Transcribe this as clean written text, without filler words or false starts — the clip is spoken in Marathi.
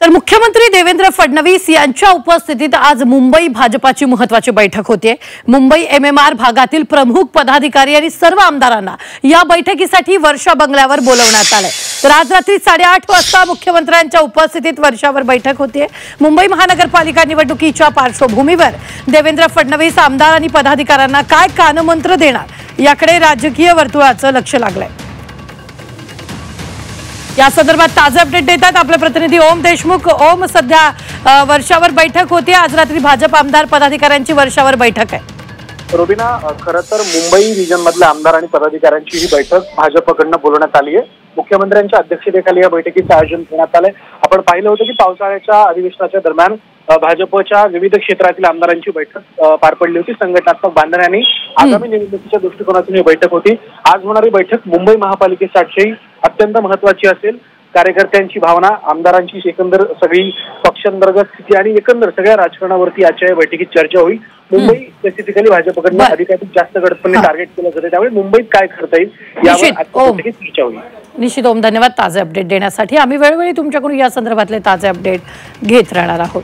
तर मुख्यमंत्री देवेंद्र फडणवीस यांच्या उपस्थितीत आज मुंबई भाजपाची महत्त्वाची बैठक होते। मुंबई MMR भागातील प्रमुख पदाधिकारी आणि सर्व आमदारांना या बैठकीसाठी वर्षा बंगल्यावर बोलवण्यात आले। तर आज रात्री 8:30 वाजता मुख्यमंत्र्यांच्या उपस्थितीत वर्षावर बैठक होते। मुंबई महानगरपालिका निवडणुकीच्या पार्श्वभूमीवर देवेंद्र फडणवीस आमदार आणि पदाधिकाऱ्यांना काय कानमंत्र देणार याकडे राजकीय वर्तुळाचं लक्ष लागलंय। या संदर्भात ताजे अपडेट देतात आपले प्रतिनिधी ओम देशमुख। ओम, सध्या वर्षावर बैठक होती, आज रात्री भाजप आमदार पदाधिकाऱ्यांची वर्षावर बैठक आहे। रोबिना, खरं तर मुंबई रिजन मधल्या आमदार आणि पदाधिकाऱ्यांची ही बैठक भाजपकडून बोलवण्यात आली आहे। मुख्यमंत्र्यांच्या अध्यक्षतेखाली या बैठकीचं आयोजन करण्यात आलंय। आपण पाहिलं होतं की पावसाळ्याच्या अधिवेशनाच्या दरम्यान भाजपच्या विविध क्षेत्रातील आमदारांची बैठक पार पडली होती। संघटनात्मक बांधणी आणि आगामी निवडणुकीच्या दृष्टिकोनातून ही बैठक होती। आज होणारी बैठक मुंबई महापालिकेसाठी अत्यंत महत्त्वाची असेल। कार्यकर्त्यांची भावना, आमदारांची एकंदर सगळी पक्षांतर्गत स्थिती आणि एकंदर सगळ्या राजकारणावरती आजच्या बैठकीत चर्चा होईल। मुंबई स्पेसिफिकली भाजपकडून अधिकाधिक जास्त गडपणे टार्गेट केलं जाते, त्यामुळे मुंबईत काय करता येईल यावर चर्चा होईल। निश्चित ओम, धन्यवाद ताजे अपडेट देण्यासाठी। आम्ही वेळोवेळी तुमच्याकडून या संदर्भातले ताजे अपडेट घेत राहणार आहोत।